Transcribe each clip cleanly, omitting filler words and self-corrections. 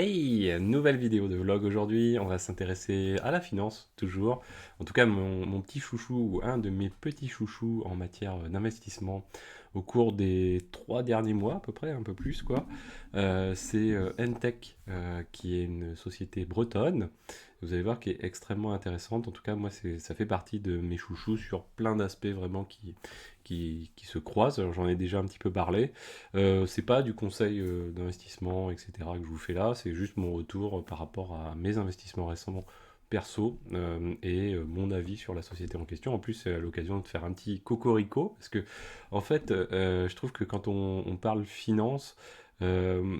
Hey, nouvelle vidéo de vlog aujourd'hui. On va s'intéresser à la finance, toujours. En tout cas, mon petit chouchou, ou un de mes petits chouchous en matière d'investissement au cours des 3 derniers mois, à peu près, un peu plus, quoi. C'est Entech, qui est une société bretonne. Vous allez voir qui est extrêmement intéressante. En tout cas, moi, ça fait partie de mes chouchous sur plein d'aspects vraiment qui se croisent. Alors, j'en ai déjà un petit peu parlé. C'est pas du conseil d'investissement, etc. que je vous fais là, c'est juste mon retour par rapport à mes investissements récents perso et mon avis sur la société en question. En plus, c'est à l'occasion de faire un petit cocorico, parce que en fait, je trouve que quand on parle finance, euh,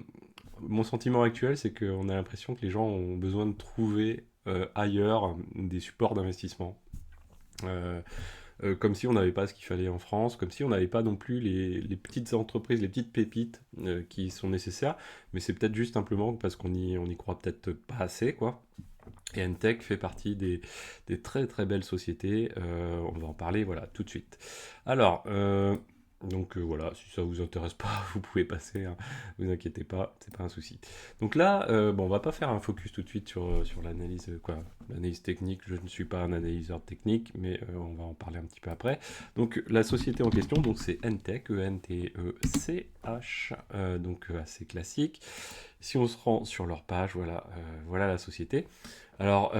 mon sentiment actuel, c'est qu'on a l'impression que les gens ont besoin de trouver ailleurs des supports d'investissement. Euh, Comme si on n'avait pas ce qu'il fallait en France, comme si on n'avait pas non plus les petites entreprises, les petites pépites qui sont nécessaires, mais c'est peut-être juste simplement parce qu'on y croit peut-être pas assez, quoi. Et Entech fait partie des très très belles sociétés. On va en parler, voilà, tout de suite. Alors, voilà, si ça vous intéresse pas, vous pouvez passer, hein, vous inquiétez pas, c'est pas un souci. Donc là, bon, on va pas faire un focus tout de suite sur l'analyse, quoi, l'analyse technique. Je ne suis pas un analyseur technique, mais on va en parler un petit peu après. Donc la société en question, donc c'est Entech, E-N-T-E-C-H, donc assez classique. Si on se rend sur leur page, voilà, voilà la société. Alors,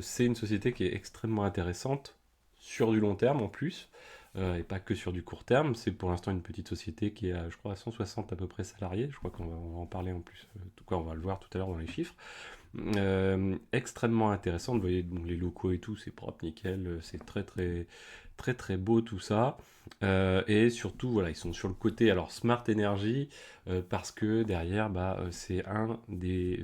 c'est une société qui est extrêmement intéressante sur du long terme en plus, et pas que sur du court terme. C'est pour l'instant une petite société qui est, je crois, à 160 à peu près salariés. Je crois on va en parler en plus. En tout cas, on va le voir tout à l'heure dans les chiffres. Extrêmement intéressante. Vous voyez, donc, les locaux et tout, c'est propre, nickel. C'est très, très, très, très beau tout ça. Et surtout, voilà, ils sont sur le côté, alors Smart Energy, parce que derrière, c'est un des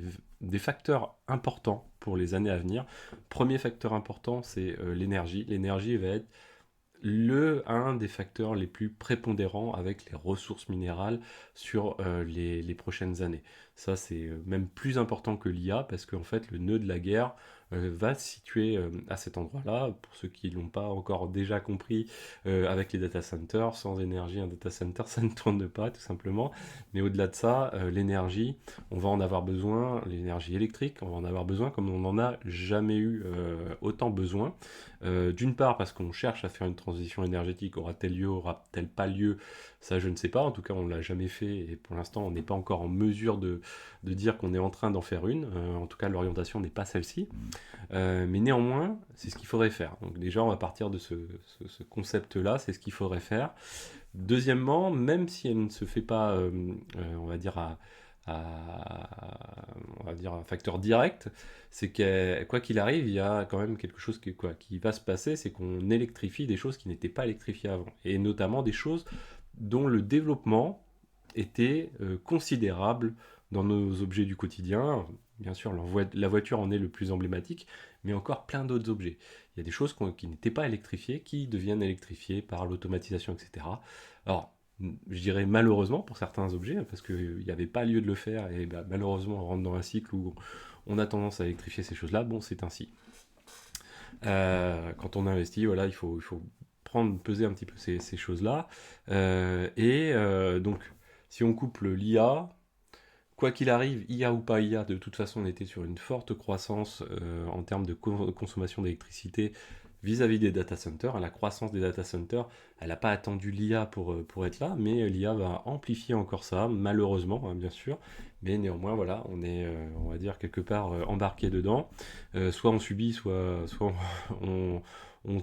facteurs importants pour les années à venir. Premier facteur important, c'est l'énergie. L'énergie va être un des facteurs les plus prépondérants avec les ressources minérales sur les prochaines années. Ça, c'est même plus important que l'IA parce qu'en fait, le nœud de la guerre va se situer à cet endroit-là. Pour ceux qui ne l'ont pas encore déjà compris, avec les data centers, sans énergie, un data center, ça ne tourne pas, tout simplement. Mais au-delà de ça, l'énergie, on va en avoir besoin, l'énergie électrique, on va en avoir besoin comme on n'en a jamais eu autant besoin. D'une part parce qu'on cherche à faire une transition énergétique, aura-t-elle lieu, aura-t-elle pas lieu, ça je ne sais pas, en tout cas on ne l'a jamais fait et pour l'instant on n'est pas encore en mesure de dire qu'on est en train d'en faire une. En tout cas l'orientation n'est pas celle-ci. Mais néanmoins c'est ce qu'il faudrait faire. Donc déjà on va partir de ce concept-là, c'est ce qu'il faudrait faire. Deuxièmement, même si elle ne se fait pas, on va dire, on va dire un facteur direct, c'est que quoi qu'il arrive, il y a quand même quelque chose qui va se passer, c'est qu'on électrifie des choses qui n'étaient pas électrifiées avant, et notamment des choses dont le développement était considérable dans nos objets du quotidien. Bien sûr, la voiture en est le plus emblématique, mais encore plein d'autres objets. Il y a des choses qui n'étaient pas électrifiées, qui deviennent électrifiées par l'automatisation, etc. Alors, je dirais malheureusement pour certains objets, parce qu'il n'y avait pas lieu de le faire, et malheureusement on rentre dans un cycle où on a tendance à électrifier ces choses-là. Bon, c'est ainsi. Quand on investit, voilà, il faut peser un petit peu ces choses-là. Donc, si on couple l'IA, quoi qu'il arrive, IA ou pas IA, de toute façon, on était sur une forte croissance en termes de consommation d'électricité vis-à-vis des data centers. La croissance des data centers, elle n'a pas attendu l'IA pour être là, mais l'IA va amplifier encore ça, malheureusement, hein, bien sûr. Mais néanmoins, voilà, on est, on va dire, quelque part embarqué dedans. Soit on subit, soit on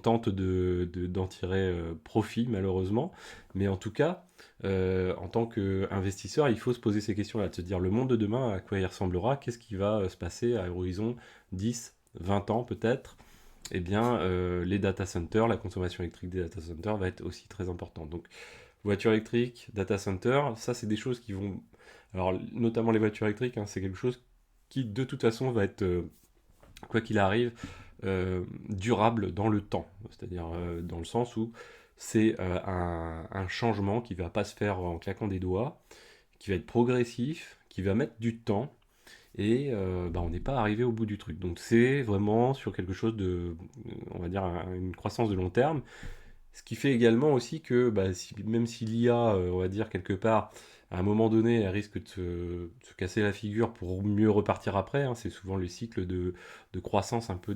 tente d'en tirer profit, malheureusement. Mais en tout cas, en tant qu'investisseur, il faut se poser ces questions-là, de se dire le monde de demain, à quoi il ressemblera, qu'est-ce qui va se passer à horizon 10, 20 ans peut-être. Eh bien, les data centers, la consommation électrique des data centers va être aussi très importante. Donc, voiture électrique, data center, ça c'est des choses qui vont... Alors, notamment les voitures électriques, hein, c'est quelque chose qui de toute façon va être, quoi qu'il arrive, durable dans le temps. C'est-à-dire dans le sens où c'est un changement qui ne va pas se faire en claquant des doigts, qui va être progressif, qui va mettre du temps, et on n'est pas arrivé au bout du truc. Donc c'est vraiment sur quelque chose de, on va dire, une croissance de long terme, ce qui fait également aussi que même si l'IA, on va dire quelque part, à un moment donné, elle risque de se casser la figure pour mieux repartir après, hein. C'est souvent le cycle de croissance un peu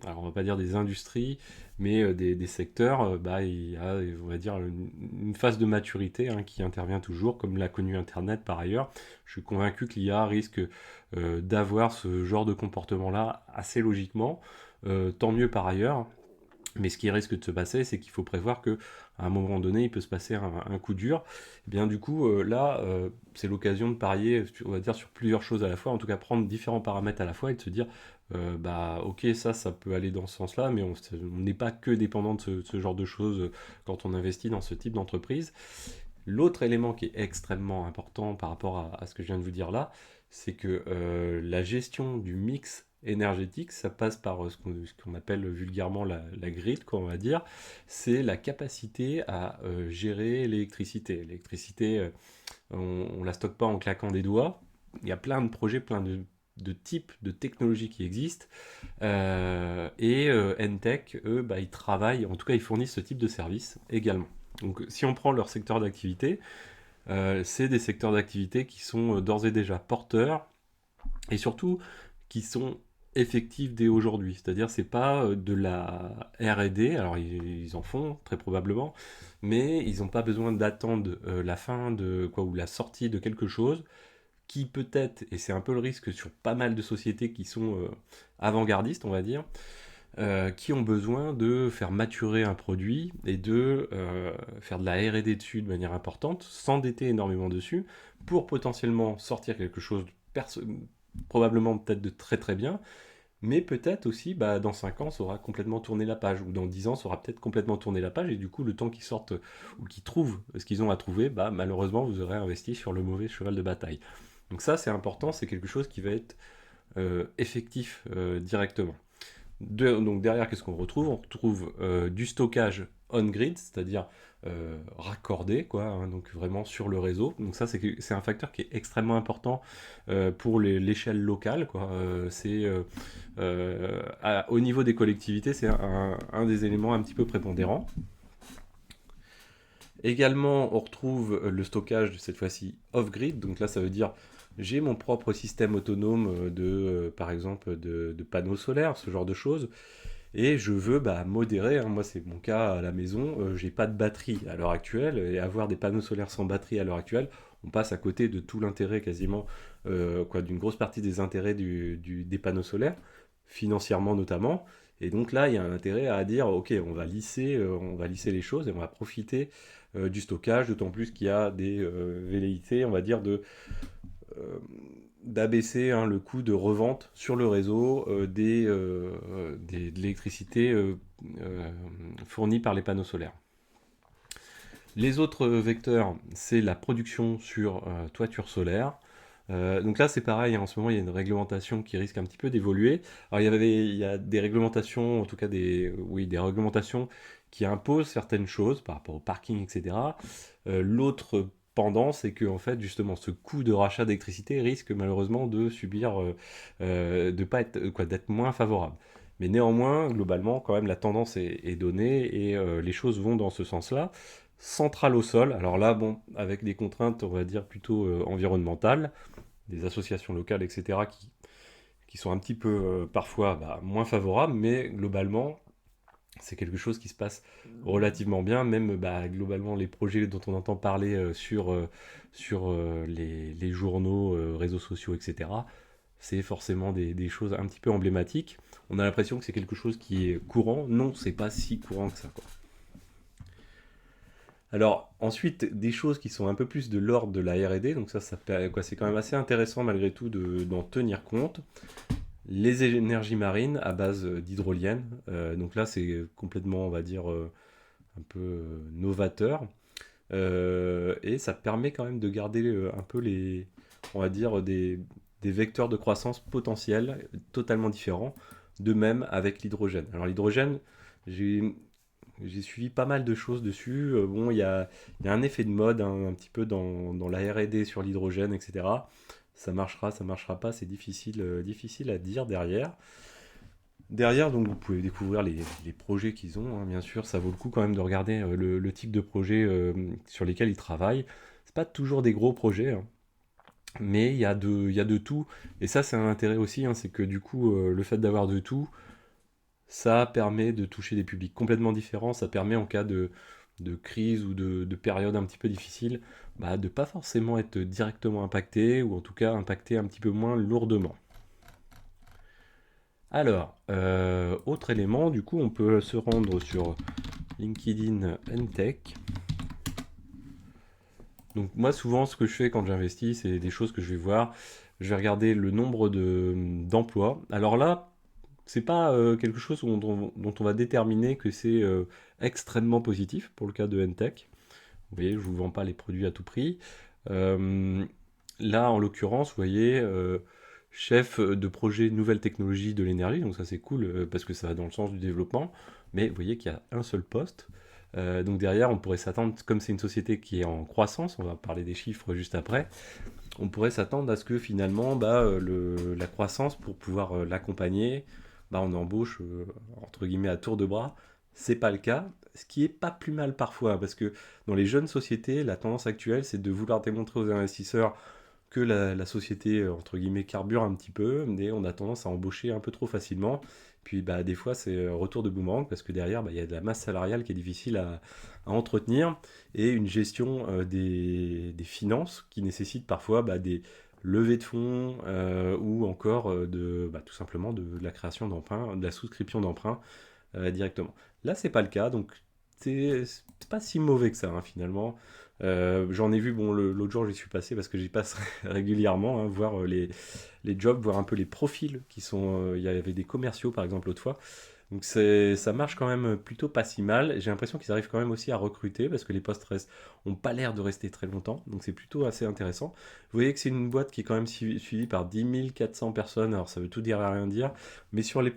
alors on va pas dire des industries, mais des secteurs. Bah, il y a, on va dire, une phase de maturité, hein, qui intervient toujours, comme l'a connu Internet par ailleurs. Je suis convaincu que l'IA risque d'avoir ce genre de comportement-là assez logiquement. Tant mieux par ailleurs. Mais ce qui risque de se passer, c'est qu'il faut prévoir que à un moment donné, il peut se passer un coup dur. Et bien du coup, là, c'est l'occasion de parier, on va dire, sur plusieurs choses à la fois, en tout cas prendre différents paramètres à la fois et de se dire, bah ok, ça peut aller dans ce sens-là, mais on n'est pas que dépendant de ce genre de choses quand on investit dans ce type d'entreprise. L'autre élément qui est extrêmement important par rapport à ce que je viens de vous dire là, c'est que la gestion du mix énergétique, ça passe par ce qu'on appelle vulgairement la grid, quoi, on va dire. C'est la capacité à gérer l'électricité. L'électricité, on la stocke pas en claquant des doigts. Il y a plein de projets, plein de types de technologies qui existent. Entech, eux, bah, ils travaillent, en tout cas, ils fournissent ce type de service également. Donc, si on prend leur secteur d'activité, c'est des secteurs d'activité qui sont d'ores et déjà porteurs et surtout qui sont effectifs dès aujourd'hui. C'est-à-dire, c'est pas de la R&D, alors ils en font très probablement, mais ils n'ont pas besoin d'attendre la fin de quoi ou la sortie de quelque chose qui peut-être, et c'est un peu le risque sur pas mal de sociétés qui sont avant-gardistes, on va dire, qui ont besoin de faire maturer un produit et de faire de la R&D dessus de manière importante, s'endetter énormément dessus, pour potentiellement sortir quelque chose probablement peut-être de très très bien, mais peut-être aussi, bah, dans 5 ans, ça aura complètement tourné la page, ou dans 10 ans, ça aura peut-être complètement tourné la page, et du coup, le temps qu'ils sortent ou qu'ils trouvent ce qu'ils ont à trouver, bah, malheureusement, vous aurez investi sur le mauvais cheval de bataille. Donc ça, c'est important, c'est quelque chose qui va être effectif directement. Donc derrière, qu'est-ce qu'on retrouve? On retrouve du stockage on-grid, c'est-à-dire raccordé, quoi, hein, donc vraiment sur le réseau. Donc ça, c'est un facteur qui est extrêmement important pour l'échelle locale, quoi. Au niveau des collectivités, c'est un des éléments un petit peu prépondérants. Également, on retrouve le stockage, cette fois-ci off-grid. Donc là, ça veut dire j'ai mon propre système autonome par exemple, de panneaux solaires, ce genre de choses. Et je veux bah, modérer, hein. Moi c'est mon cas à la maison, j'ai pas de batterie à l'heure actuelle, et avoir des panneaux solaires sans batterie à l'heure actuelle, on passe à côté de tout l'intérêt quasiment, d'une grosse partie des intérêts des panneaux solaires, financièrement notamment. Et donc là, il y a un intérêt à dire, ok, on va lisser les choses et on va profiter du stockage, d'autant plus qu'il y a des velléités, on va dire, euh, d'abaisser, hein, le coût de revente sur le réseau de l'électricité fournie par les panneaux solaires. Les autres vecteurs, c'est la production sur toiture solaire. Donc là, c'est pareil, hein, en ce moment, il y a une réglementation qui risque un petit peu d'évoluer. Alors, il y a des réglementations, en tout cas des réglementations qui imposent certaines choses par rapport au parking, etc. L'autre pendant, c'est que en fait, justement, ce coût de rachat d'électricité risque malheureusement de subir, de pas être, d'être moins favorable. Mais néanmoins, globalement, quand même, la tendance est donnée et les choses vont dans ce sens-là. Centrale au sol, alors là, bon, avec des contraintes, on va dire plutôt environnementales, des associations locales, etc., qui sont un petit peu parfois bah, moins favorables, mais globalement, c'est quelque chose qui se passe relativement bien, même bah, globalement les projets dont on entend parler sur les journaux, réseaux sociaux, etc., c'est forcément des choses un petit peu emblématiques. On a l'impression que c'est quelque chose qui est courant. Non, c'est pas si courant que ça, quoi. Alors, ensuite, des choses qui sont un peu plus de l'ordre de la R&D, donc quoi, c'est quand même assez intéressant malgré tout d'en tenir compte. Les énergies marines à base d'hydroliennes, donc là c'est complètement, on va dire, un peu novateur. Et ça permet quand même de garder un peu on va dire, des vecteurs de croissance potentiels totalement différents. De même avec l'hydrogène. Alors l'hydrogène, j'ai j'ai suivi pas mal de choses dessus. Bon, il y a un effet de mode, hein, un petit peu dans la R&D sur l'hydrogène, etc. Ça marchera pas, c'est difficile à dire derrière. Derrière, donc, vous pouvez découvrir les projets qu'ils ont, hein, bien sûr. Ça vaut le coup quand même de regarder le type de projet sur lesquels ils travaillent. c'est pas toujours des gros projets, hein, mais il y a de tout. Et ça, c'est un intérêt aussi, hein, c'est que du coup, le fait d'avoir de tout, ça permet de toucher des publics complètement différents. Ça permet en cas de crise ou de période un petit peu difficile, bah, de pas forcément être directement impacté, ou en tout cas impacté un petit peu moins lourdement. Alors, autre élément, du coup, on peut se rendre sur LinkedIn Tech. Donc moi, souvent, ce que je fais quand j'investis, c'est des choses que je vais voir. Je vais regarder le nombre d'emplois. Alors là, c'est pas quelque chose dont on va déterminer que c'est extrêmement positif pour le cas de Tech. Vous voyez, je vous vends pas les produits à tout prix. Euh, Là, en l'occurrence, vous voyez, chef de projet nouvelles technologies de l'énergie, donc ça c'est cool parce que ça va dans le sens du développement. Mais vous voyez qu'il y a un seul poste. Donc derrière, on pourrait s'attendre, comme c'est une société qui est en croissance, on va parler des chiffres juste après, on pourrait s'attendre à ce que finalement, bah, la croissance, pour pouvoir l'accompagner, bah, on embauche entre guillemets à tour de bras. C'est pas le cas, ce qui est pas plus mal parfois, parce que dans les jeunes sociétés, la tendance actuelle, c'est de vouloir démontrer aux investisseurs que la société, entre guillemets, carbure un petit peu, mais on a tendance à embaucher un peu trop facilement. Puis bah, des fois, c'est retour de boomerang, parce que derrière, bah, il y a de la masse salariale qui est difficile à entretenir, et une gestion des finances qui nécessite parfois bah, des levées de fonds, ou encore bah, tout simplement de la création d'emprunts, de la souscription d'emprunts directement. Là, c'est pas le cas, donc c'est pas si mauvais que ça, hein, finalement. J'en ai vu, bon, l'autre jour, j'y suis passé parce que j'y passe régulièrement, hein, voir les jobs, voir un peu les profils qui sont. Il y avait des commerciaux, par exemple, l'autre fois. Donc ça marche quand même plutôt pas si mal. J'ai l'impression qu'ils arrivent quand même aussi à recruter parce que les postes ont pas l'air de rester très longtemps. Donc c'est plutôt assez intéressant. Vous voyez que c'est une boîte qui est quand même suivie par 10 400 personnes. Alors ça veut tout dire et rien dire. Mais sur les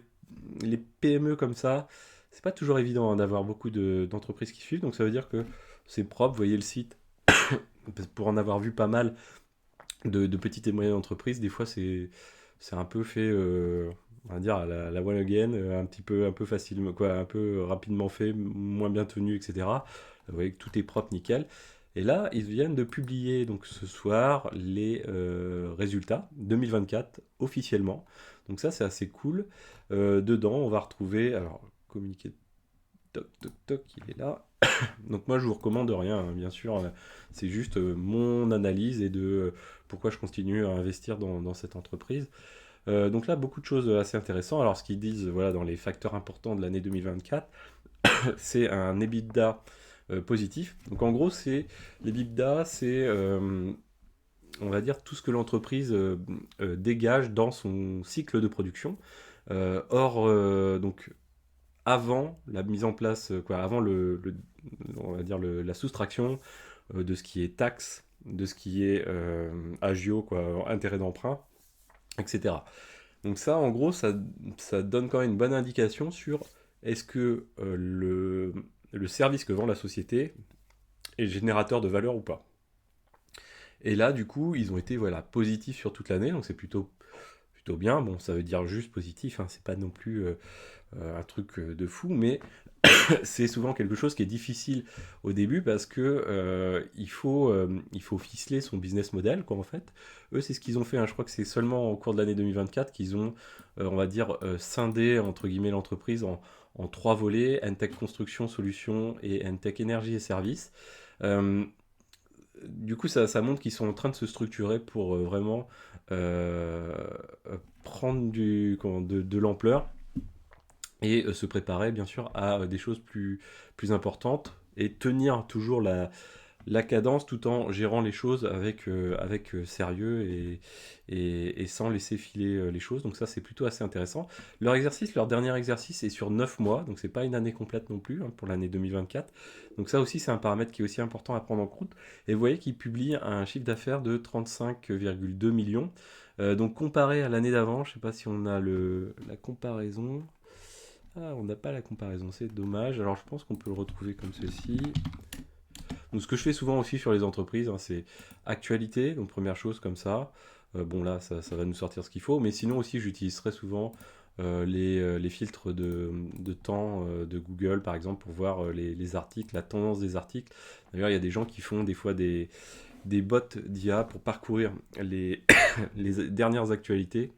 PME comme ça, c'est pas toujours évident hein, d'avoir beaucoup d'entreprises qui suivent. Donc ça veut dire que c'est propre. Vous voyez le site. Pour en avoir vu pas mal de petites et moyennes entreprises, des fois c'est un peu fait, on va dire, à la one again, un peu facilement, quoi, un peu rapidement fait, moins bien tenu, etc. Vous voyez que tout est propre, nickel. Et là, ils viennent de publier donc ce soir les résultats 2024 officiellement. Donc ça, c'est assez cool. Dedans, on va retrouver, alors, communiqué, toc, toc, toc, il est là. Donc moi je vous recommande rien, hein, bien sûr, c'est juste mon analyse et de pourquoi je continue à investir dans cette entreprise. Donc là beaucoup de choses assez intéressantes. Alors ce qu'ils disent voilà, dans les facteurs importants de l'année 2024, c'est un EBITDA positif. Donc en gros c'est l'EBITDA, c'est on va dire tout ce que l'entreprise dégage dans son cycle de production. Donc avant la mise en place, quoi, avant on va dire la soustraction de ce qui est taxe, de ce qui est agio, quoi, intérêt d'emprunt, etc. Donc ça, en gros, ça donne quand même une bonne indication sur est-ce que le service que vend la société est générateur de valeur ou pas. Et là, du coup, ils ont été voilà, positifs sur toute l'année, donc c'est plutôt bien. Bon, ça veut dire juste positif, hein, c'est pas non plus un truc de fou, mais c'est souvent quelque chose qui est difficile au début parce que il faut ficeler son business model, quoi, en fait. Eux, c'est ce qu'ils ont fait, hein. Je crois que c'est seulement au cours de l'année 2024 qu'ils ont, on va dire, scindé, entre guillemets, l'entreprise en trois volets, Entech Construction Solutions et Entech Énergie et Services. Euh, du coup, ça montre qu'ils sont en train de se structurer pour vraiment euh, prendre de l'ampleur et se préparer bien sûr à des choses plus importantes et tenir toujours la cadence tout en gérant les choses avec sérieux et sans laisser filer les choses. Donc ça c'est plutôt assez intéressant. Leur dernier exercice est sur 9 mois, donc c'est pas une année complète non plus hein, pour l'année 2024. Donc ça aussi c'est un paramètre qui est aussi important à prendre en compte. Et vous voyez qu'ils publient un chiffre d'affaires de 35,2 millions. Donc comparé à l'année d'avant, je sais pas si on a la comparaison. Ah, on n'a pas la comparaison, c'est dommage. Alors je pense qu'on peut le retrouver comme ceci. Donc ce que je fais souvent aussi sur les entreprises, hein, c'est actualité, donc première chose comme ça. Bon là, ça va nous sortir ce qu'il faut, mais sinon aussi j'utilise très souvent les filtres de temps de Google par exemple pour voir les articles, la tendance des articles. D'ailleurs il y a des gens qui font des fois des bots d'IA pour parcourir les, les dernières actualités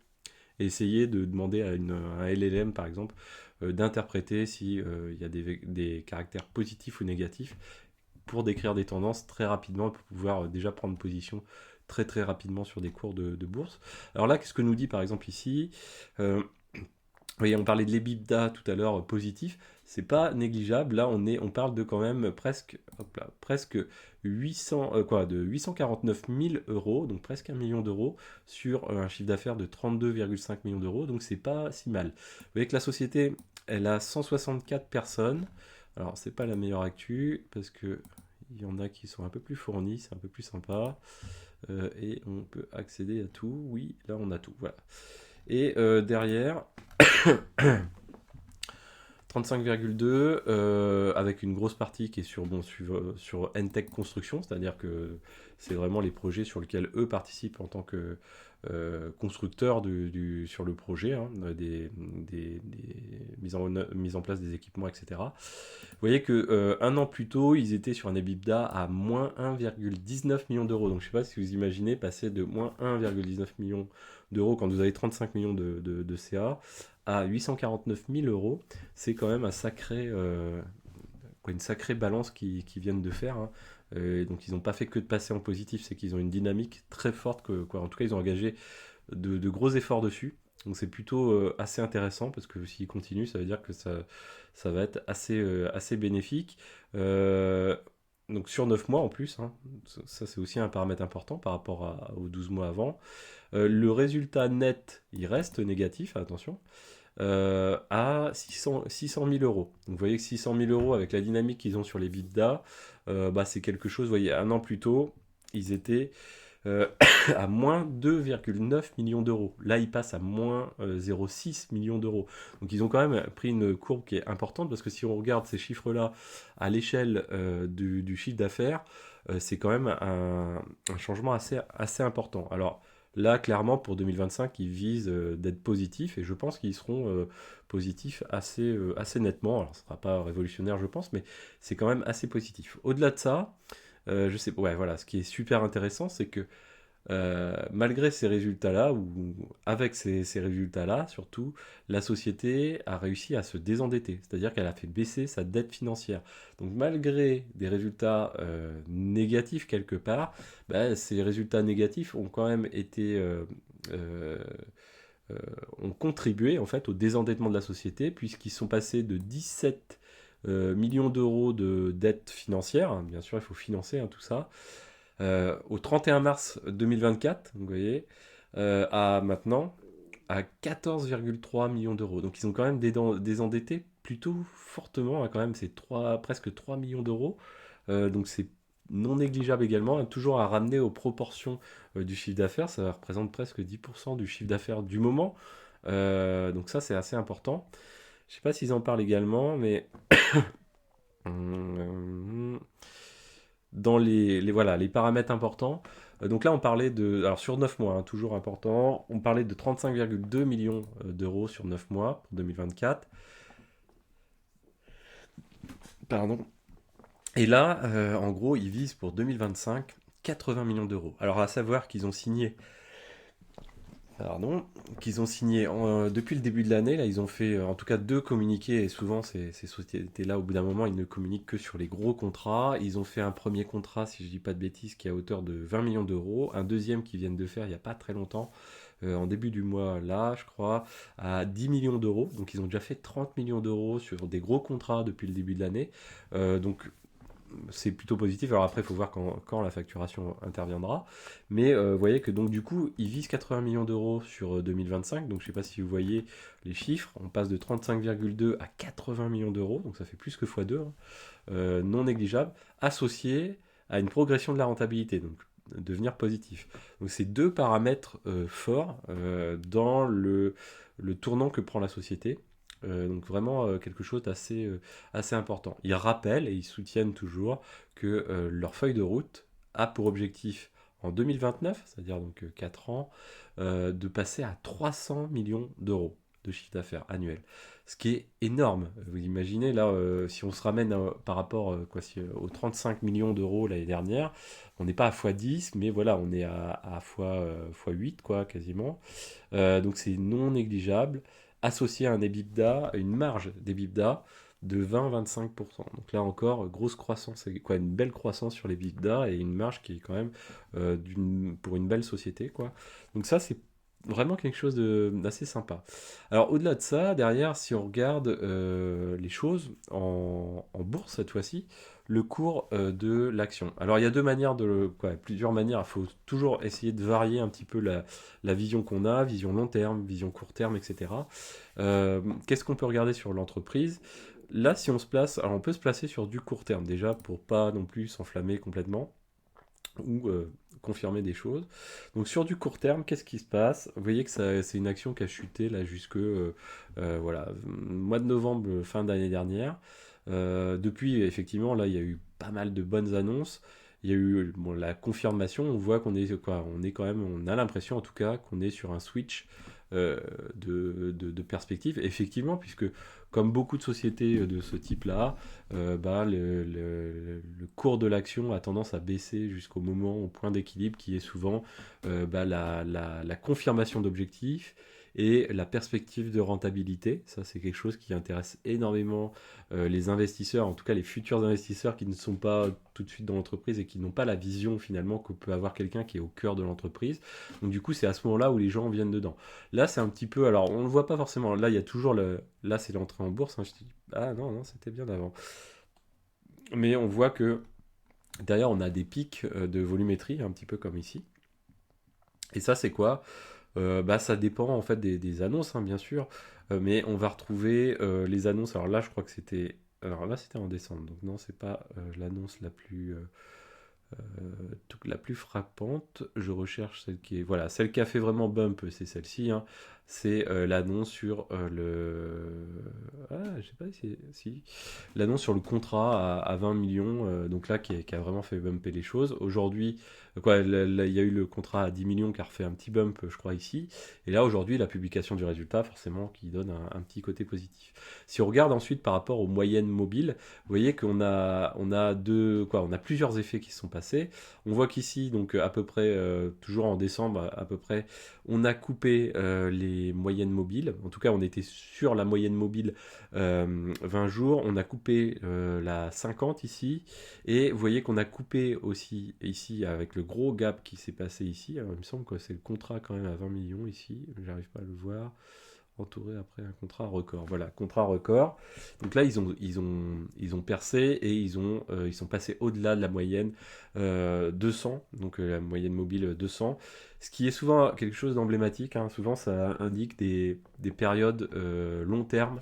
et essayer de demander à un LLM, par exemple, d'interpréter si il y a des caractères positifs ou négatifs pour décrire des tendances très rapidement et pour pouvoir déjà prendre position très très rapidement sur des cours de bourse. Alors là, qu'est-ce que nous dit par exemple ici vous voyez, on parlait de l'EBITDA tout à l'heure positif, c'est pas négligeable. Là, on parle de quand même presque, hop là, presque 849 000 euros, donc presque 1 million d'euros sur un chiffre d'affaires de 32,5 millions d'euros. Donc c'est pas si mal. Vous voyez que la société, elle a 164 personnes. Alors c'est pas la meilleure actu parce que il y en a qui sont un peu plus fournis, c'est un peu plus sympa. Et on peut accéder à tout. Oui, là on a tout. Voilà. Et derrière, 35,2 avec une grosse partie qui est sur Entech Construction, c'est-à-dire que c'est vraiment les projets sur lesquels eux participent en tant que constructeurs sur le projet, hein, des mises en place des équipements, etc. Vous voyez que un an plus tôt, ils étaient sur un EBITDA à moins 1,19 million d'euros. Donc je ne sais pas si vous imaginez passer de moins 1,19 million d'euros quand vous avez 35 millions de CA à 849 000 euros. C'est quand même une sacrée balance qu'ils viennent de faire, hein. Donc ils n'ont pas fait que de passer en positif, c'est qu'ils ont une dynamique très forte. En tout cas, ils ont engagé de gros efforts dessus. Donc c'est plutôt assez intéressant parce que s'ils continuent, ça veut dire que ça va être assez bénéfique. Euh, donc sur 9 mois en plus, hein, ça c'est aussi un paramètre important par rapport aux 12 mois avant. Le résultat net, il reste négatif, attention, à 600 000 euros. Donc vous voyez que 600 000 euros avec la dynamique qu'ils ont sur les bidas, c'est quelque chose, vous voyez, un an plus tôt, ils étaient euh, à moins 2,9 millions d'euros. Là, ils passent à moins 0,6 millions d'euros. Donc ils ont quand même pris une courbe qui est importante parce que si on regarde ces chiffres-là à l'échelle du chiffre d'affaires, c'est quand même un changement assez important. Alors là, clairement, pour 2025, ils visent d'être positifs et je pense qu'ils seront positifs assez nettement. Alors, ce ne sera pas révolutionnaire, je pense, mais c'est quand même assez positif. Au-delà de ça, je sais, ouais, voilà, ce qui est super intéressant, c'est que malgré ces résultats-là, ou avec ces résultats-là, surtout, la société a réussi à se désendetter, c'est-à-dire qu'elle a fait baisser sa dette financière. Donc malgré des résultats négatifs quelque part, bah, ces résultats négatifs ont quand même euh, euh, ont contribué en fait au désendettement de la société, puisqu'ils sont passés de 17 millions d'euros de dette financière, hein, bien sûr il faut financer, hein, tout ça, au 31 mars 2024, vous voyez, à maintenant, à 14,3 millions d'euros. Donc ils ont quand même désendetté plutôt fortement, hein, quand même, c'est presque 3 millions d'euros. Donc c'est non négligeable également, hein, toujours à ramener aux proportions du chiffre d'affaires, ça représente presque 10% du chiffre d'affaires du moment. Donc ça c'est assez important. Je ne sais pas s'ils en parlent également, mais dans voilà, les paramètres importants. Donc là, on parlait alors sur 9 mois, hein, toujours important, on parlait de 35,2 millions d'euros sur 9 mois pour 2024. Pardon. Et là, en gros, ils visent pour 2025 80 millions d'euros. Alors à savoir qu'ils ont signé depuis le début de l'année. Là, ils ont fait en tout cas 2 communiqués, et souvent ces sociétés-là, au bout d'un moment, ils ne communiquent que sur les gros contrats. Ils ont fait un premier contrat, si je ne dis pas de bêtises, qui est à hauteur de 20 millions d'euros, un deuxième qu'ils viennent de faire il n'y a pas très longtemps, en début du mois là, je crois, à 10 millions d'euros. Donc ils ont déjà fait 30 millions d'euros sur des gros contrats depuis le début de l'année. Donc c'est plutôt positif. Alors après, il faut voir quand la facturation interviendra. Mais vous voyez que donc du coup, ils visent 80 millions d'euros sur 2025. Donc je ne sais pas si vous voyez les chiffres. On passe de 35,2 à 80 millions d'euros. Donc ça fait plus que x2, hein, non négligeable, associé à une progression de la rentabilité. Donc devenir positif. Donc c'est 2 paramètres forts dans le tournant que prend la société. Donc vraiment quelque chose assez important. Ils rappellent et ils soutiennent toujours que leur feuille de route a pour objectif en 2029, c'est-à-dire donc 4 ans, de passer à 300 millions d'euros de chiffre d'affaires annuel. ce qui est énorme. Vous imaginez, là, si on se ramène par rapport aux 35 millions d'euros l'année dernière, on n'est pas à x10, mais voilà, on est à fois 8, quoi, quasiment. Donc c'est non négligeable, associé à un EBITDA, à une marge d'EBITDA de 20-25%. Donc là encore, grosse croissance, quoi, une belle croissance sur l'EBITDA et une marge qui est quand même pour une belle société, quoi. Donc ça, c'est vraiment quelque chose d'assez sympa. Alors au-delà de ça, derrière, si on regarde les choses en bourse cette fois-ci, le cours de l'action. Alors il y a plusieurs manières. Il faut toujours essayer de varier un petit peu la vision qu'on a, vision long terme, vision court terme, etc. Qu'est-ce qu'on peut regarder sur l'entreprise? Là, si on se place, alors on peut se placer sur du court terme déjà pour pas non plus s'enflammer complètement ou confirmer des choses. Donc sur du court terme, qu'est-ce qui se passe? Vous voyez que c'est une action qui a chuté là jusque voilà, mois de novembre, fin d'année dernière. Depuis, effectivement, là, il y a eu pas mal de bonnes annonces. Il y a eu bon, la confirmation. On voit qu'on est quoi, on est quand même, on a l'impression en tout cas qu'on est sur un switch de perspective. Effectivement, puisque comme beaucoup de sociétés de ce type-là, le cours de l'action a tendance à baisser jusqu'au moment, au point d'équilibre qui est souvent la confirmation d'objectifs et la perspective de rentabilité. Ça, c'est quelque chose qui intéresse énormément les investisseurs, en tout cas les futurs investisseurs qui ne sont pas tout de suite dans l'entreprise et qui n'ont pas la vision finalement que peut avoir quelqu'un qui est au cœur de l'entreprise. Donc du coup, c'est à ce moment-là où les gens viennent dedans. Là, c'est un petit peu, alors on ne le voit pas forcément, là, il y a toujours là, c'est l'entrée en bourse, hein. Je dis, ah non, non, c'était bien avant. Mais on voit que derrière, on a des pics de volumétrie, un petit peu comme ici. Et ça, c'est quoi? Ça dépend en fait des annonces, hein, bien sûr, mais on va retrouver les annonces. Alors là, je crois que c'était. Alors là, c'était en décembre, donc non, c'est pas l'annonce la plus frappante. Je recherche celle qui est. Voilà, celle qui a fait vraiment bump, c'est celle-ci, hein. C'est l'annonce sur le. Ah, je sais pas si. L'annonce sur le contrat à 20 millions, donc là, qui a vraiment fait bumper les choses. Aujourd'hui, quoi, il y a eu le contrat à 10 millions qui a refait un petit bump, je crois, ici. Et là, aujourd'hui, la publication du résultat, forcément, qui donne un petit côté positif. Si on regarde ensuite par rapport aux moyennes mobiles, vous voyez on a plusieurs effets qui se sont passés. On voit qu'ici, donc à peu près, toujours en décembre, à peu près, on a coupé les moyennes mobiles. En tout cas, on était sur la moyenne mobile 20 jours. On a coupé la 50 ici. Et vous voyez qu'on a coupé aussi ici avec le gros gap qui s'est passé ici. Alors, il me semble que c'est le contrat quand même à 20 millions ici. J'arrive pas à le voir entouré après un contrat record. Voilà, contrat record. Donc là, ils ont percé et ils sont passés au-delà de la moyenne 200, donc la moyenne mobile 200, ce qui est souvent quelque chose d'emblématique, hein. Souvent, ça indique des périodes long terme.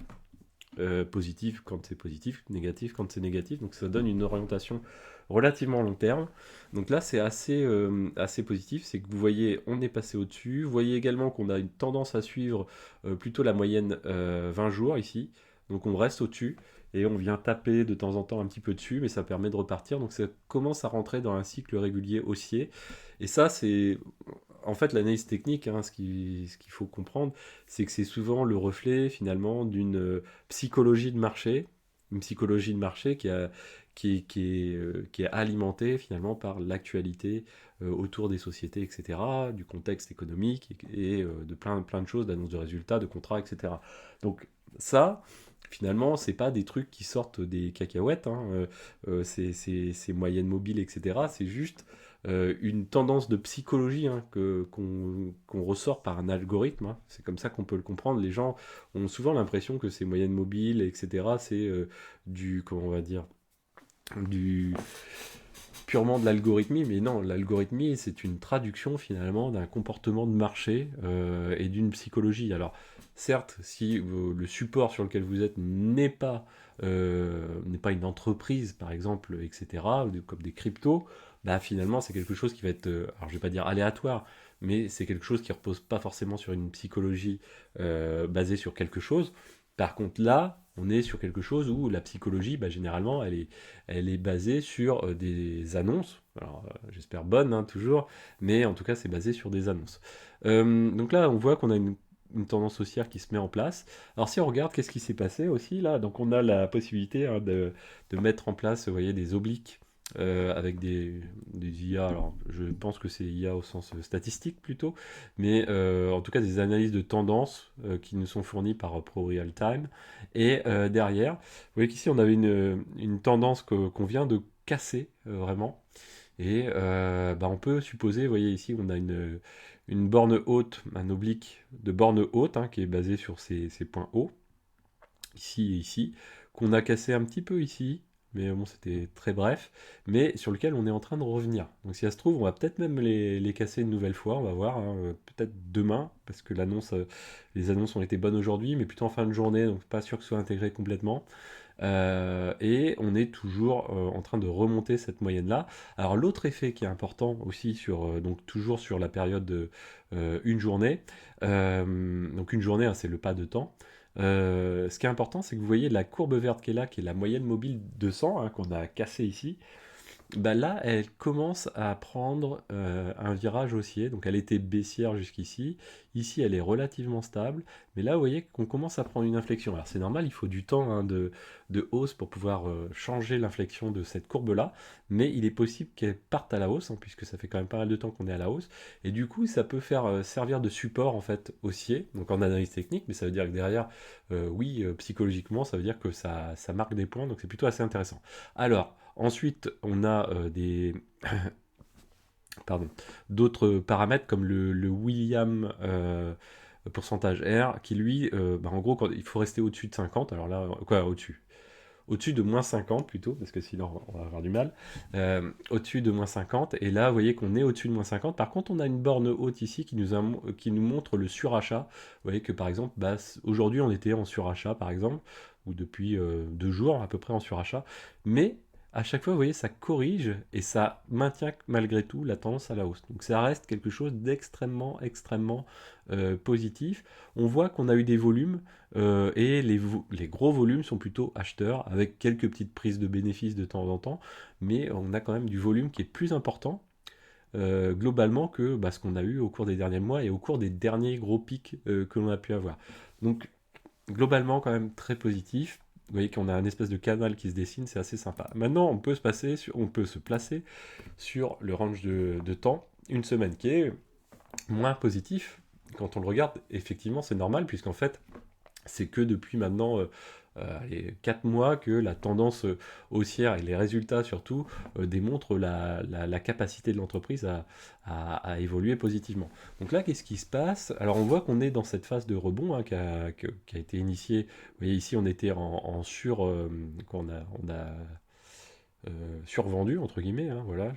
Positif quand c'est positif, négatif quand c'est négatif, donc ça donne une orientation relativement long terme. Donc là, c'est assez positif, c'est que vous voyez, on est passé au-dessus. Vous voyez également qu'on a une tendance à suivre plutôt la moyenne 20 jours ici. Donc on reste au-dessus et on vient taper de temps en temps un petit peu dessus, mais ça permet de repartir. Donc ça commence à rentrer dans un cycle régulier haussier. Et ça, c'est en fait l'analyse technique, hein, ce qu'il faut comprendre, c'est que c'est souvent le reflet finalement d'une psychologie de marché, une psychologie de marché qui est alimenté finalement par l'actualité autour des sociétés, etc., du contexte économique et de plein de choses, d'annonces de résultats, de contrats, etc. Donc ça, finalement, c'est pas des trucs qui sortent des cacahuètes, hein, ces moyennes mobiles, etc. C'est juste une tendance de psychologie, hein, qu'on ressort par un algorithme, hein. C'est comme ça qu'on peut le comprendre. Les gens ont souvent l'impression que ces moyennes mobiles, etc., c'est comment on va dire, du purement de l'algorithmie, mais non, l'algorithmie, c'est une traduction finalement d'un comportement de marché et d'une psychologie. Alors, certes, si le support sur lequel vous êtes n'est pas une entreprise, par exemple, etc., comme des cryptos, bah finalement, c'est quelque chose qui va être, alors je vais pas dire aléatoire, mais c'est quelque chose qui repose pas forcément sur une psychologie basée sur quelque chose. Par contre, là, on est sur quelque chose où la psychologie, bah, généralement, elle est basée sur des annonces. Alors, j'espère bonnes, hein, toujours, mais en tout cas, c'est basé sur des annonces. Donc là, on voit qu'on a une tendance haussière qui se met en place. Alors si on regarde, qu'est-ce qui s'est passé aussi là? Donc on a la possibilité de mettre en place, vous voyez, des obliques avec des IA. Alors je pense que c'est IA au sens statistique plutôt, mais en tout cas des analyses de tendance qui nous sont fournies par ProRealTime. Et derrière, vous voyez qu'ici on avait une tendance qu'on vient de casser vraiment. Et bah, on peut supposer, vous voyez ici, on a une borne haute, un oblique de borne haute qui est basé sur ces points hauts, ici et ici, qu'on a cassé un petit peu ici, mais bon, c'était très bref, mais sur lequel on est en train de revenir. Donc si ça se trouve, on va peut-être même les casser une nouvelle fois, on va voir, peut-être demain, parce que les annonces ont été bonnes aujourd'hui, mais plutôt en fin de journée, donc pas sûr que ce soit intégré complètement. Et on est toujours en train de remonter cette moyenne-là. Alors l'autre effet qui est important aussi donc toujours sur la période de une journée, donc une journée, c'est le pas de temps. Ce qui est important, c'est que vous voyez la courbe verte qui est là, qui est la moyenne mobile 200 qu'on a cassée ici. Bah là, elle commence à prendre un virage haussier. Donc elle était baissière jusqu'ici. Ici, elle est relativement stable. Mais là, vous voyez qu'on commence à prendre une inflexion. Alors c'est normal, il faut du temps de hausse pour pouvoir changer l'inflexion de cette courbe-là. Mais il est possible qu'elle parte à la hausse, puisque ça fait quand même pas mal de temps qu'on est à la hausse. Et du coup, ça peut faire servir de support en fait haussier, donc en analyse technique. Mais ça veut dire que derrière, oui, psychologiquement, ça veut dire que ça marque des points. Donc c'est plutôt assez intéressant. Alors, ensuite, on a pardon, d'autres paramètres comme le William pourcentage R qui lui, bah, en gros, il faut rester au-dessus de 50. Alors là, quoi, au-dessus de moins 50 plutôt, parce que sinon on va avoir du mal. Au-dessus de moins 50, et là vous voyez qu'on est au-dessus de moins 50. Par contre, on a une borne haute ici qui nous montre le surachat. Vous voyez que par exemple, bah, aujourd'hui on était en surachat par exemple, ou depuis 2 jours à peu près en surachat, mais à chaque fois, vous voyez, ça corrige et ça maintient malgré tout la tendance à la hausse. Donc ça reste quelque chose d'extrêmement, extrêmement positif. On voit qu'on a eu des volumes et les gros volumes sont plutôt acheteurs, avec quelques petites prises de bénéfices de temps en temps, mais on a quand même du volume qui est plus important globalement que ce qu'on a eu au cours des derniers mois et au cours des derniers gros pics que l'on a pu avoir. Donc globalement quand même très positif. Vous voyez qu'on a un espèce de canal qui se dessine, c'est assez sympa. Maintenant, on peut se placer sur le range de temps, une semaine qui est moins positif. Quand on le regarde, effectivement, c'est normal, puisqu'en fait, c'est que depuis maintenant 4 mois que la tendance haussière et les résultats surtout démontrent la capacité de l'entreprise à évoluer positivement. Donc là, qu'est-ce qui se passe? Alors on voit qu'on est dans cette phase de rebond qui a été initiée. Vous voyez ici, on était quand on a survendu, entre guillemets, voilà,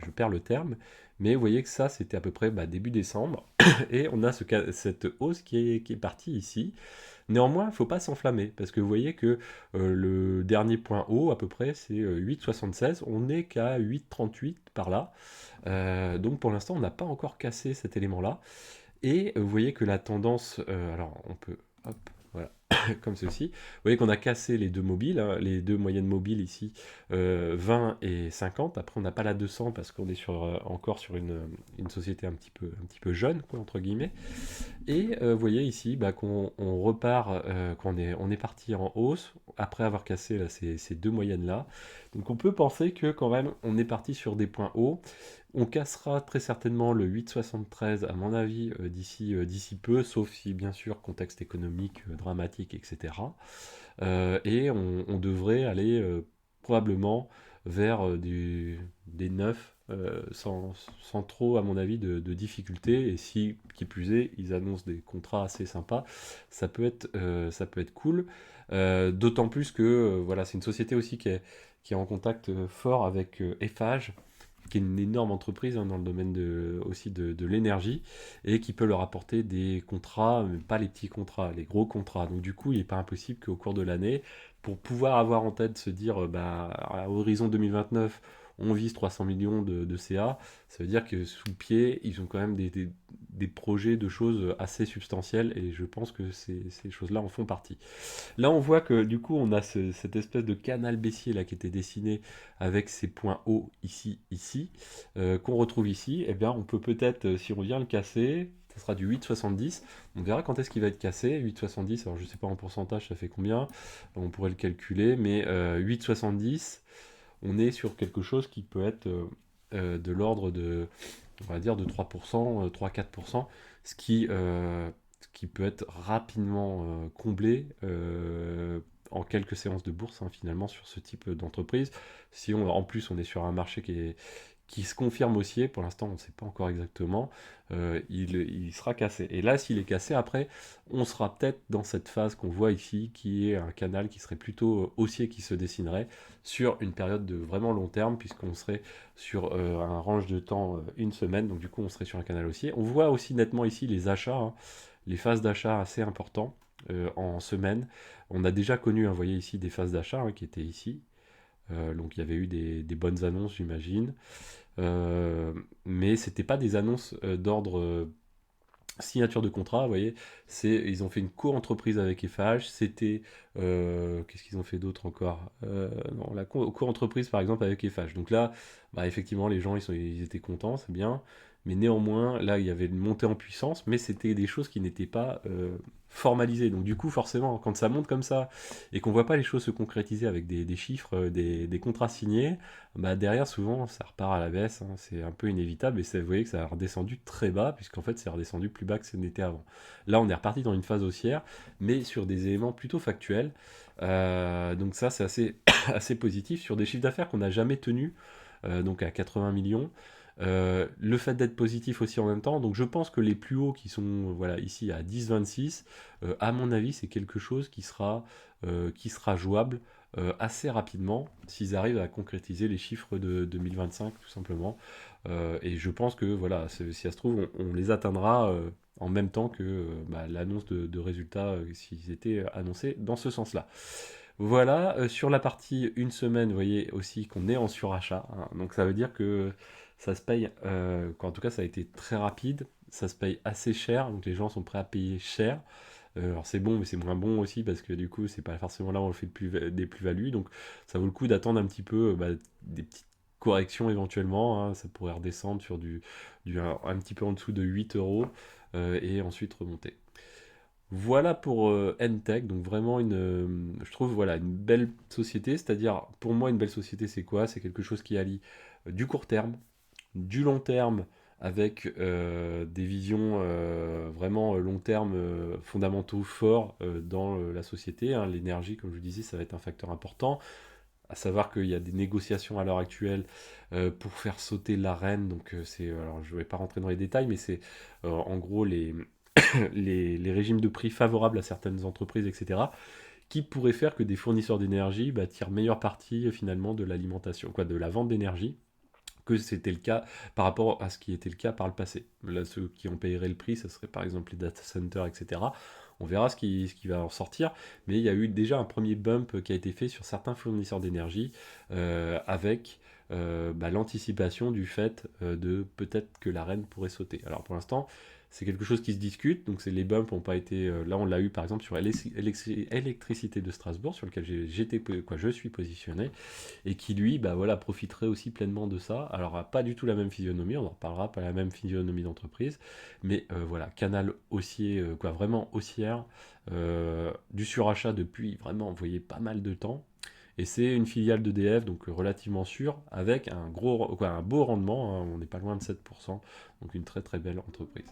je perds le terme, mais vous voyez que ça, c'était à peu près début décembre, et on a cette hausse qui est partie ici. Néanmoins, il ne faut pas s'enflammer, parce que vous voyez que le dernier point haut, à peu près, c'est 8,76, on n'est qu'à 8,38 par là, donc pour l'instant, on n'a pas encore cassé cet élément-là, et vous voyez que la tendance, alors on peut, hop, voilà, comme ceci. Vous voyez qu'on a cassé les deux mobiles, les deux moyennes mobiles ici, 20 et 50. Après, on n'a pas la 200 parce qu'on est encore sur une société un petit peu jeune, quoi, entre guillemets. Et vous voyez ici qu'on repart, on est parti en hausse après avoir cassé là, ces deux moyennes-là. Donc on peut penser que quand même, on est parti sur des points hauts. On cassera très certainement le 8,73 à mon avis d'ici peu, sauf si bien sûr contexte économique dramatique, etc. Et on devrait aller probablement vers des 9 sans trop à mon avis de difficultés. Et si qui plus est, ils annoncent des contrats assez sympas, ça peut être cool. D'autant plus que voilà, c'est une société aussi qui est en contact fort avec Eiffage, qui est une énorme entreprise dans le domaine aussi de l'énergie, et qui peut leur apporter des contrats, mais pas les petits contrats, les gros contrats. Donc du coup, il n'est pas impossible qu'au cours de l'année, pour pouvoir avoir en tête, se dire, à horizon 2029, on vise 300 millions de CA, ça veut dire que sous le pied, ils ont quand même des projets de choses assez substantielles, et je pense que ces choses-là en font partie. Là, on voit que du coup, on a cette espèce de canal baissier là qui était dessiné avec ces points hauts ici, qu'on retrouve ici. Eh bien, on peut peut-être, si on vient le casser, ça sera du 8,70. On verra quand est-ce qu'il va être cassé. 8,70, alors je ne sais pas en pourcentage, ça fait combien. On pourrait le calculer, mais 8,70, on est sur quelque chose qui peut être de l'ordre de, on va dire, de 3%, 3-4%, ce qui peut être rapidement comblé en quelques séances de bourse, hein, finalement, sur ce type d'entreprise. Si en plus on est sur un marché qui se confirme haussier, pour l'instant on ne sait pas encore exactement, il sera cassé. Et là, s'il est cassé, après, on sera peut-être dans cette phase qu'on voit ici, qui est un canal qui serait plutôt haussier qui se dessinerait sur une période de vraiment long terme, puisqu'on serait sur un range de temps une semaine, donc du coup on serait sur un canal haussier. On voit aussi nettement ici les achats, hein, les phases d'achat assez importants en semaine. On a déjà connu, hein, vous voyez ici, des phases d'achat qui étaient ici. Donc il y avait eu des bonnes annonces, j'imagine. Mais c'était pas des annonces d'ordre signature de contrat, vous voyez. Ils ont fait une co-entreprise avec FH. C'était. Qu'est-ce qu'ils ont fait d'autre encore? Non, la co-entreprise par exemple avec FH. Donc là, bah, effectivement, les gens ils étaient contents, c'est bien. Mais néanmoins, là, il y avait une montée en puissance, mais c'était des choses qui n'étaient pas formalisées. Donc du coup, forcément, quand ça monte comme ça et qu'on voit pas les choses se concrétiser avec des chiffres, des contrats signés, bah derrière, souvent, ça repart à la baisse, hein. C'est un peu inévitable et vous voyez que ça a redescendu très bas, puisqu'en fait, c'est redescendu plus bas que ce n'était avant. Là, on est reparti dans une phase haussière, mais sur des éléments plutôt factuels. Donc ça, c'est assez, assez positif sur des chiffres d'affaires qu'on n'a jamais tenus, donc à 80 millions. Le fait d'être positif aussi en même temps, donc je pense que les plus hauts qui sont voilà, ici à 10,26, à mon avis, c'est quelque chose qui sera jouable assez rapidement s'ils arrivent à concrétiser les chiffres de 2025 tout simplement. Et je pense que voilà, si ça se trouve, on les atteindra en même temps que bah, l'annonce de résultats s'ils étaient annoncés dans ce sens-là. Voilà, sur la partie une semaine, vous voyez aussi qu'on est en surachat, hein. Donc ça veut dire que ça se paye, en tout cas ça a été très rapide, ça se paye assez cher, donc les gens sont prêts à payer cher. Alors c'est bon, mais c'est moins bon aussi parce que du coup, c'est pas forcément là où on fait des plus-values. Donc ça vaut le coup d'attendre un petit peu bah, des petites corrections éventuellement, hein. Ça pourrait redescendre sur un petit peu en dessous de 8 euros et ensuite remonter. Voilà pour N-Tech, donc vraiment je trouve voilà, une belle société. C'est-à-dire, pour moi, une belle société, c'est quoi? C'est quelque chose qui allie du court terme, du long terme avec des visions vraiment long terme fondamentaux forts dans la société, hein. L'énergie, comme je vous disais, ça va être un facteur important. À savoir qu'il y a des négociations à l'heure actuelle pour faire sauter l'arène. Donc alors je ne vais pas rentrer dans les détails, mais c'est en gros les régimes de prix favorables à certaines entreprises, etc., qui pourraient faire que des fournisseurs d'énergie bah, tirent meilleure partie finalement de l'alimentation, quoi, de la vente d'énergie, que c'était le cas par rapport à ce qui était le cas par le passé. Là, ceux qui en paieraient le prix, ça serait par exemple les data centers, etc. On verra ce qui va en sortir, mais il y a eu déjà un premier bump qui a été fait sur certains fournisseurs d'énergie avec bah, l'anticipation du fait de peut-être que la reine pourrait sauter. Alors pour l'instant, c'est quelque chose qui se discute, donc les bumps n'ont pas été... là, on l'a eu par exemple sur l'électricité de Strasbourg, sur lequel je suis positionné, et qui lui bah, voilà, profiterait aussi pleinement de ça. Alors pas du tout la même physionomie, on en reparlera, pas la même physionomie d'entreprise, mais voilà, canal haussier, vraiment haussière, du surachat depuis vraiment, vous voyez, pas mal de temps. Et c'est une filiale d'EDF, donc relativement sûre, avec un beau rendement, hein, on n'est pas loin de 7%, donc une très très belle entreprise.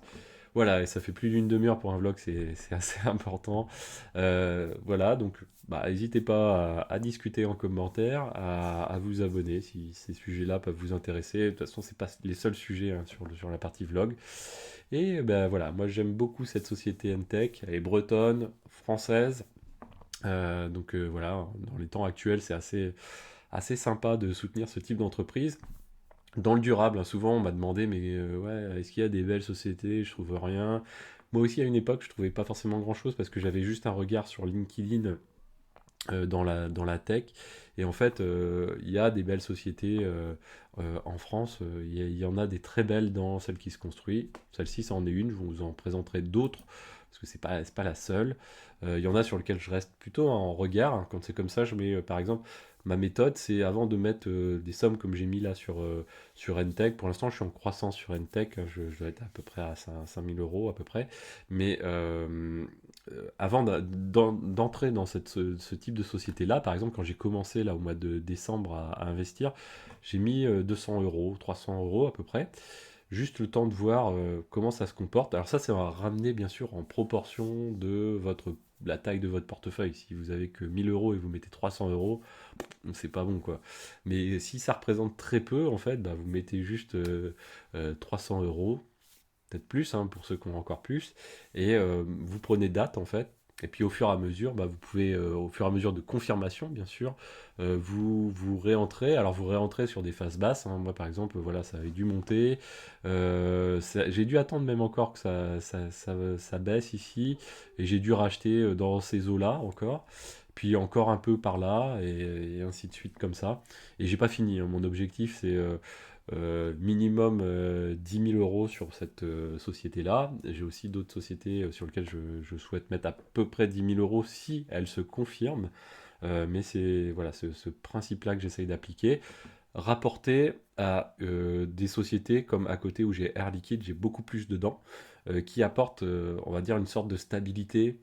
Voilà, et ça fait plus d'une demi-heure pour un vlog, c'est assez important. Voilà, donc bah, n'hésitez pas à discuter en commentaire, à vous abonner si ces sujets-là peuvent vous intéresser. De toute façon, c'est pas les seuls sujets hein, sur la partie vlog. Et ben voilà, moi j'aime beaucoup cette société N-Tech, elle est bretonne, française. Donc voilà, dans les temps actuels, c'est assez sympa de soutenir ce type d'entreprise. Dans le durable, hein, souvent on m'a demandé, mais ouais, est-ce qu'il y a des belles sociétés? Je trouve rien. Moi aussi, à une époque, je trouvais pas forcément grand-chose parce que j'avais juste un regard sur LinkedIn dans la tech. Et en fait, il y a des belles sociétés en France. Il y en a des très belles dans celle qui se construit. Celle-ci, ça en est une. Je vous en présenterai d'autres parce que c'est pas la seule. Il y en a sur lesquelles je reste plutôt en regard, hein. Quand c'est comme ça, je mets par exemple, ma méthode, c'est avant de mettre des sommes comme j'ai mis là sur Entech. Pour l'instant, je suis en croissance sur Entech, hein. Je dois être à peu près à 5000 euros à peu près. Mais avant d'entrer dans ce type de société-là, par exemple, quand j'ai commencé là au mois de décembre à investir, j'ai mis 200 euros, 300 euros à peu près. Juste le temps de voir comment ça se comporte. Alors ça va ramener bien sûr en proportion de la taille de votre portefeuille. Si vous avez que 1000 euros et vous mettez 300 euros, c'est pas bon quoi. Mais si ça représente très peu, en fait, bah, vous mettez juste 300 euros, peut-être plus, hein, pour ceux qui ont encore plus, et vous prenez date en fait. Et puis au fur et à mesure, bah, vous pouvez, au fur et à mesure de confirmation, bien sûr, vous réentrez. Alors vous réentrez sur des phases basses, hein. Moi par exemple, voilà, ça avait dû monter. J'ai dû attendre même encore que ça baisse ici. Et j'ai dû racheter dans ces eaux-là encore. Puis encore un peu par là, et ainsi de suite comme ça. Et j'ai pas fini, hein. Mon objectif, c'est minimum 10 000 euros sur cette société-là. J'ai aussi d'autres sociétés sur lesquelles je souhaite mettre à peu près 10 000 euros si elles se confirment. Mais c'est voilà, ce principe-là que j'essaye d'appliquer. Rapporté à des sociétés comme à côté où j'ai Air Liquide, j'ai beaucoup plus dedans, qui apportent, on va dire, une sorte de stabilité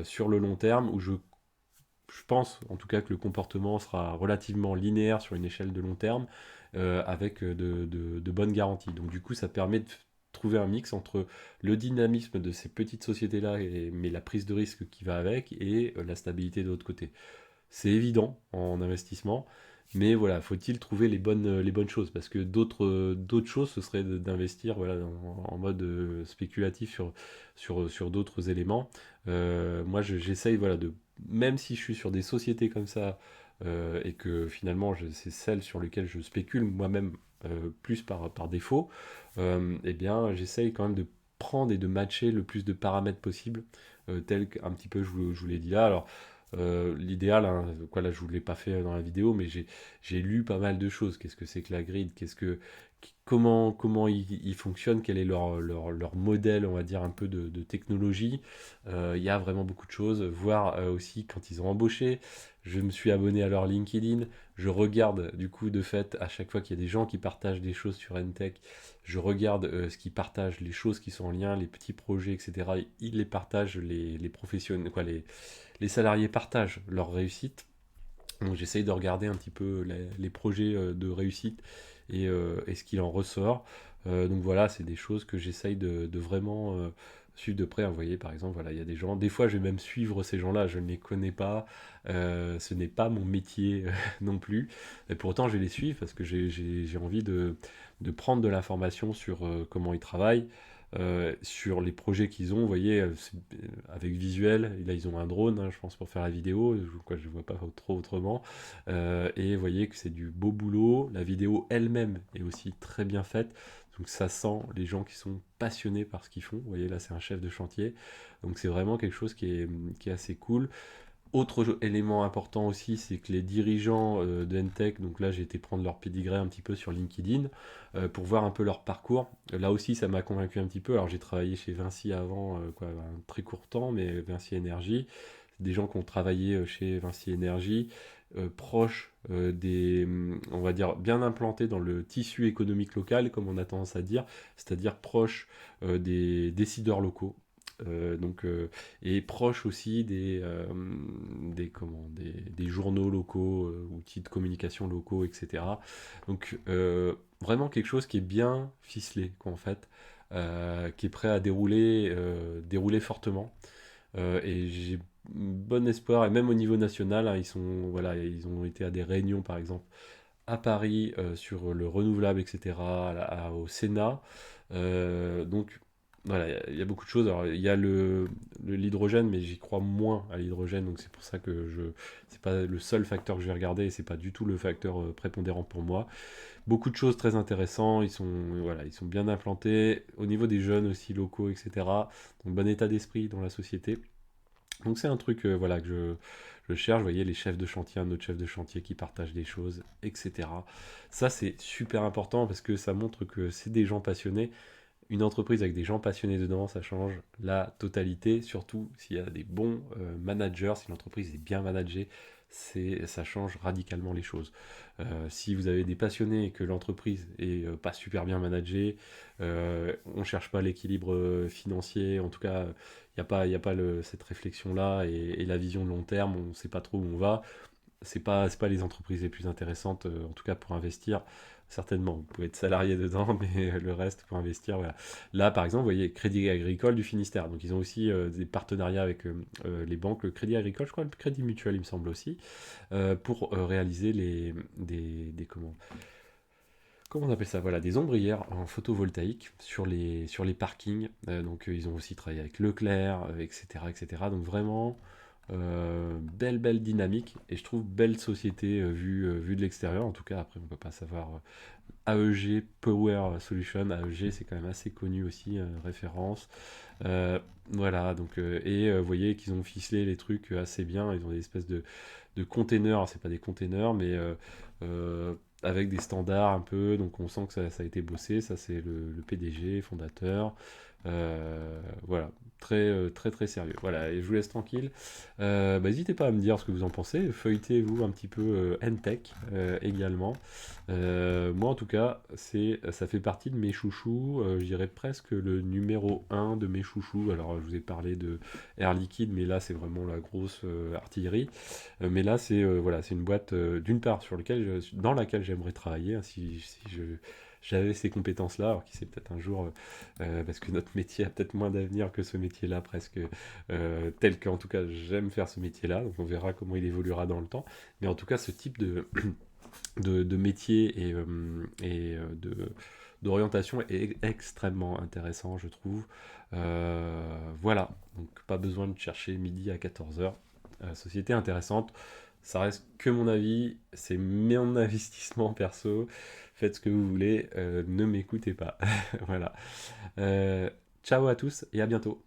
sur le long terme, où je pense en tout cas que le comportement sera relativement linéaire sur une échelle de long terme, avec de bonnes garanties. Donc du coup, ça permet de trouver un mix entre le dynamisme de ces petites sociétés-là, mais la prise de risque qui va avec, et la stabilité de l'autre côté. C'est évident en investissement, mais voilà, faut-il trouver les bonnes choses, parce que d'autres choses, ce serait d'investir voilà, en mode spéculatif sur d'autres éléments. Moi, j'essaye voilà, même si je suis sur des sociétés comme ça, et que finalement, c'est celles sur lesquelles je spécule moi-même plus par défaut, eh bien, j'essaye quand même de prendre et de matcher le plus de paramètres possible, tel qu'un petit peu je vous l'ai dit là. Alors, l'idéal, hein, quoi, là je vous l'ai pas fait dans la vidéo, mais j'ai lu pas mal de choses. Qu'est-ce que c'est que la grid? Comment ils fonctionnent? Quel est leur modèle, on va dire, un peu de technologie? Il y a vraiment beaucoup de choses. Voir aussi quand ils ont embauché. Je me suis abonné à leur LinkedIn. Je regarde du coup de fait à chaque fois qu'il y a des gens qui partagent des choses sur Entech. Je regarde ce qu'ils partagent, les choses qui sont en lien, les petits projets, etc. Ils les partagent, les professionnels, quoi, les salariés partagent leur réussite. Donc j'essaye de regarder un petit peu les projets de réussite et ce qu'il en ressort. Donc voilà, c'est des choses que j'essaye de vraiment suivre de près. Vous voyez, par exemple, voilà, il y a des gens, des fois je vais même suivre ces gens-là, je ne les connais pas, ce n'est pas mon métier non plus. Et pourtant je vais les suivre parce que j'ai envie de prendre de l'information sur comment ils travaillent, sur les projets qu'ils ont. Vous voyez, avec visuel, là ils ont un drone, hein, je pense, pour faire la vidéo, quoi, je ne vois pas trop autrement. Et vous voyez que c'est du beau boulot, la vidéo elle-même est aussi très bien faite, donc ça sent les gens qui sont passionnés par ce qu'ils font. Vous voyez, là c'est un chef de chantier, donc c'est vraiment quelque chose qui est assez cool. Autre élément important aussi, c'est que les dirigeants de Entech, donc là j'ai été prendre leur pedigree un petit peu sur LinkedIn, pour voir un peu leur parcours. Là aussi ça m'a convaincu un petit peu. Alors j'ai travaillé chez Vinci avant, quoi, un très court temps, mais Vinci Énergie, c'est des gens qui ont travaillé chez Vinci Énergie, proches on va dire bien implantés dans le tissu économique local, comme on a tendance à dire, c'est-à-dire proches des décideurs locaux. Et proche aussi des journaux locaux, outils de communication locaux, etc. Donc vraiment quelque chose qui est bien ficelé, quoi, en fait, qui est prêt à dérouler fortement. Et j'ai bon espoir, et même au niveau national, hein, voilà, ils ont été à des réunions, par exemple, à Paris, sur le renouvelable, etc., au Sénat. Donc voilà, il y a beaucoup de choses. Alors, il y a l'hydrogène, mais j'y crois moins à l'hydrogène, donc c'est pour ça que c'est pas le seul facteur que je vais regarder, et c'est pas du tout le facteur prépondérant pour moi. Beaucoup de choses très intéressantes, voilà, ils sont bien implantés, au niveau des jeunes aussi locaux, etc. Donc bon état d'esprit dans la société. Donc c'est un truc voilà, que je cherche. Vous voyez, les chefs de chantier, un autre chef de chantier qui partage des choses, etc. Ça, c'est super important parce que ça montre que c'est des gens passionnés. Une entreprise avec des gens passionnés dedans, ça change la totalité, surtout s'il y a des bons managers, si l'entreprise est bien managée, ça change radicalement les choses. Si vous avez des passionnés et que l'entreprise est pas super bien managée, on cherche pas l'équilibre financier, en tout cas, il y a pas cette réflexion-là et la vision de long terme, on ne sait pas trop où on va. C'est pas les entreprises les plus intéressantes, en tout cas pour investir. Certainement, vous pouvez être salarié dedans, mais le reste pour investir, voilà. Là, par exemple, vous voyez, Crédit Agricole du Finistère. Donc, ils ont aussi des partenariats avec les banques, le Crédit Agricole, je crois, le Crédit Mutuel, il me semble aussi, pour réaliser comment on appelle ça? Voilà, des ombrières en photovoltaïque sur les parkings. Donc, ils ont aussi travaillé avec Leclerc, etc., etc. Donc, vraiment, belle dynamique. Et je trouve belle société vue de l'extérieur. En tout cas, après, on peut pas savoir. AEG Power Solution, AEG, c'est quand même assez connu aussi, référence. Voilà, donc, et vous voyez qu'ils ont ficelé les trucs assez bien. Ils ont des espèces de containers, alors, c'est pas des containers, mais euh, avec des standards un peu, donc on sent que ça a été bossé. Ça, c'est le PDG, fondateur. Voilà, très sérieux. Voilà, et je vous laisse tranquille. Bah, n'hésitez pas à me dire ce que vous en pensez. Feuilletez-vous un petit peu N-Tech également. Moi, en tout cas, ça fait partie de mes chouchous. Je dirais presque le numéro un de mes chouchous. Alors, je vous ai parlé de Air Liquide, mais là, c'est vraiment la grosse artillerie. Mais là, voilà, c'est une boîte, d'une part, dans laquelle j'aimerais travailler, hein, si j'avais ces compétences-là, alors qui sait peut-être un jour, parce que notre métier a peut-être moins d'avenir que ce métier-là, presque, tel qu'en tout cas j'aime faire ce métier-là, donc on verra comment il évoluera dans le temps. Mais en tout cas, ce type de métier d'orientation est extrêmement intéressant, je trouve. Voilà, donc pas besoin de chercher midi à 14h. Société intéressante, ça reste que mon avis, c'est mon investissement perso. Faites ce que vous voulez, ne m'écoutez pas. Voilà. Ciao à tous et à bientôt.